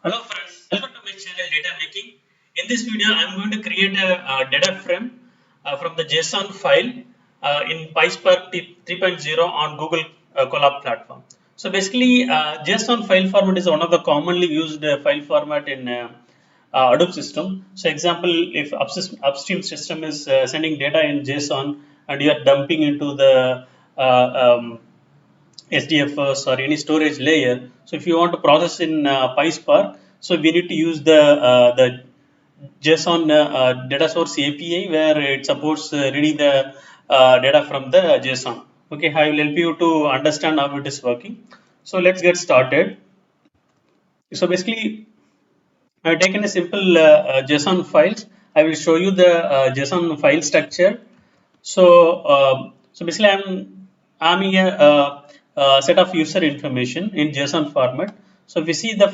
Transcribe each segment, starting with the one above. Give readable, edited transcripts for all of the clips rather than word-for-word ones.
Hello friends, welcome to my channel Data Making. In this video, I am going to create a data frame from the JSON file in PySpark 3.0 on Google Colab platform. So basically, JSON file format is one of the commonly used file format in Hadoop system. So example, if upstream system is sending data in JSON and you are dumping into the SDFS or any storage layer. So if you want to process in PySpark, so we need to use the JSON data source API where it supports reading the data from the JSON. Okay, I will help you to understand how it is working. So let's get started. So basically, I've taken a simple JSON files. I will show you the JSON file structure. So basically, I'm here set of user information in JSON format. So if we see the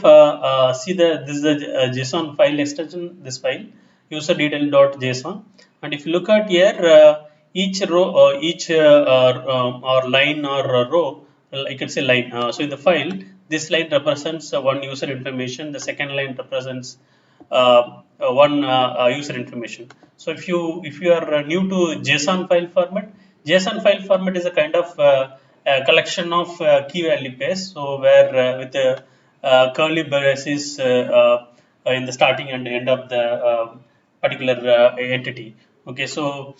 this is the JSON file extension, this file user detail.json, and if you look at here, each row each or line or row, I can say line. So in the file, this line represents one user information. The second line represents one user information. So if you are new to JSON file format, JSON file format is a kind of a collection of key value pairs. So where with the curly braces in the starting and end of the particular entity. Okay, so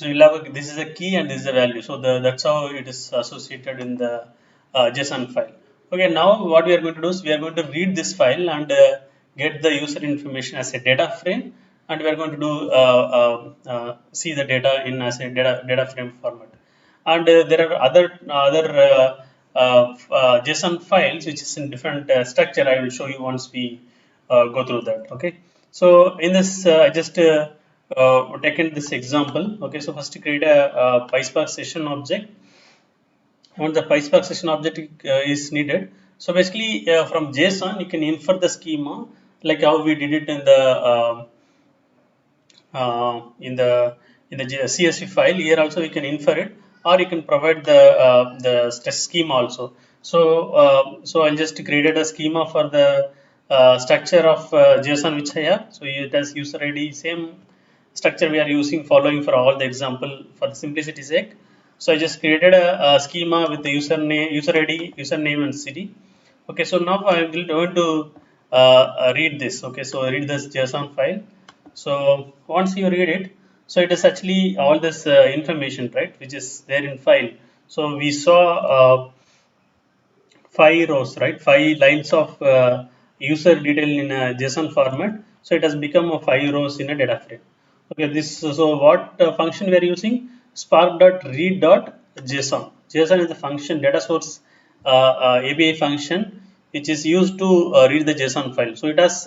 you'll have this is a key and this is a value. So that's how it is associated in the JSON file. Okay, now what we are going to do is we are going to read this file and get the user information as a data frame, and we are going to do see the data in as a data frame format. And there are other JSON files which is in different structure. I will show you once we go through that. Okay, so in this I just taken this example. Okay, so first to create a PySpark session object. Once the PySpark session object is needed, so basically from JSON you can infer the schema like how we did it in the uh, in the CSV file. Here also we can infer it, or you can provide the schema also. So I just created a schema for the structure of JSON which I have. So it has user ID, same structure we are using following for all the example for the simplicity sake. So I just created a schema with the username, user ID, username and city. Okay, so now I will going to read this. Okay, so read this JSON file. So once you read it, so it is actually all this information, right, which is there in file. So we saw 5 rows, right, 5 lines of user detail in a JSON format. So it has become a 5 rows in a data frame. Okay, this so what function we are using? Spark.read.json. JSON is the function data source API function which is used to read the JSON file. So it has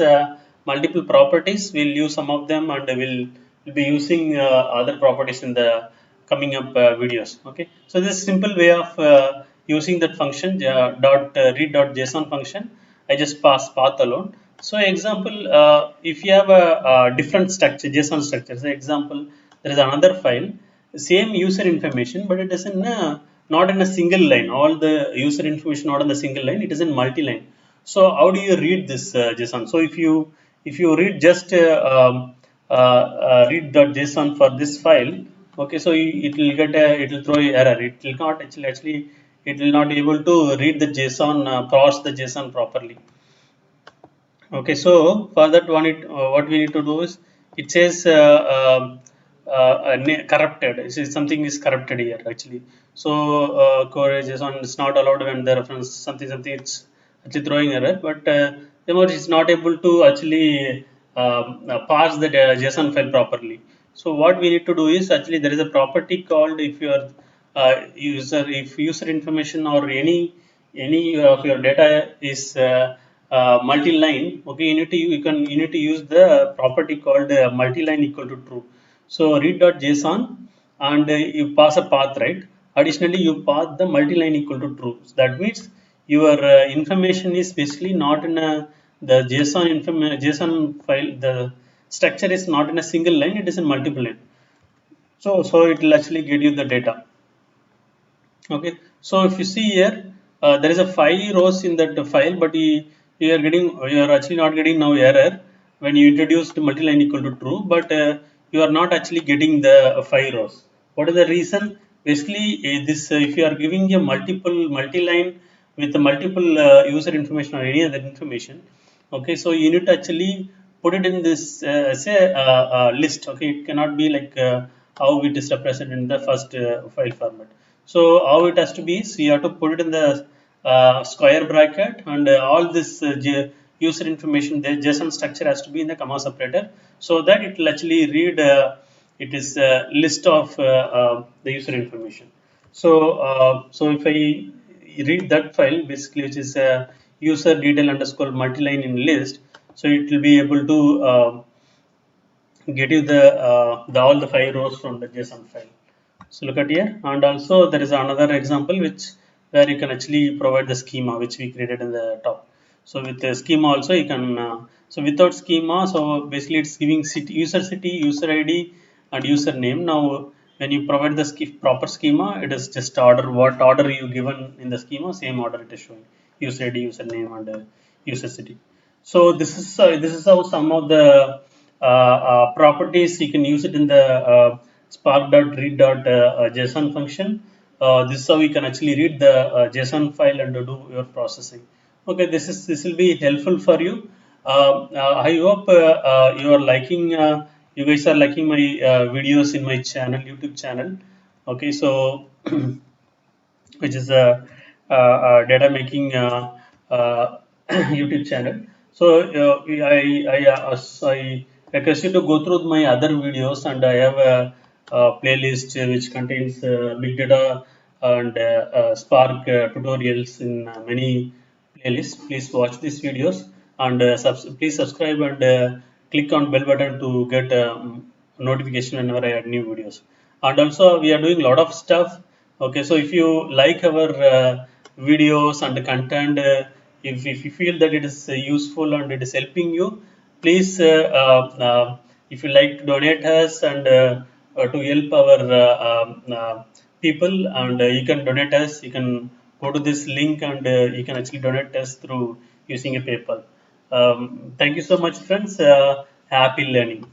multiple properties. We'll use some of them and we'll be using other properties in the coming up videos. Okay, so this simple way of using that function read.json function, I just pass path alone. So example, if you have a different structure, JSON structure, say example, there is another file, same user information, but it is in not in a single line. All the user information not in the single line, it is in multi-line. So how do you read this JSON? So if you read just read.json for this file, okay, so it will get it will throw error. It will not actually it will not able to read the JSON, parse the JSON properly. Okay, so for that one, what we need to do is it says corrupted. It says something is corrupted here actually. So core JSON is not allowed when the reference something it's actually throwing error, but the mode is not able to actually parse the JSON file properly. So what we need to do is actually there is a property called if your if user information or any of your data is multi-line, okay, you need to use the property called multi-line equal to true. So read.json and you pass a path, right? Additionally, you pass the multi-line equal to true. So that means your information is basically not in the JSON file. The structure is not in a single line; it is in multiple line. So it will actually get you the data. Okay, so if you see here, there is a 5 rows in that file, but you are actually not getting now error when you introduced multi-line equal to true, but you are not actually getting the 5 rows. What is the reason? Basically, this if you are giving a multi-line with a multiple user information or any other information, okay, so you need to actually put it in this say list. Okay, it cannot be like how it is represented in the first file format. So how it has to be, so you have to put it in the square bracket, and all this user information, the JSON structure has to be in the comma separator, so that it will actually read it is a list of the user information. So if I read that file, basically, which is user detail underscore multiline in list, so it will be able to get you the all the 5 rows from the JSON file. So look at here, and also there is another example which where you can actually provide the schema which we created in the top. So with the schema also you can so without schema, so basically it's giving city, user ID, and username. Now when you provide the proper schema, it is just order what order you given in the schema, same order it is showing, user ID, username, and user city. So this is how some of the properties you can use it in the spark.read.json function. This is how we can actually read the JSON file and do your processing. Okay, this will be helpful for you. I hope you are liking. You guys are liking my videos in my channel, YouTube channel. Okay, so which is a data making YouTube channel. So I request you to go through my other videos, and I have a playlist which contains big data and Spark tutorials in many playlists. Please watch these videos, and please subscribe and click on bell button to get notification whenever I add new videos. And also we are doing a lot of stuff. Okay, so if you like our videos and content, if you feel that it is useful and it is helping you, please if you like to donate us and to help our people, and you can donate us, you can go to this link, and you can actually donate us through using a PayPal. Thank you so much, friends. Happy learning.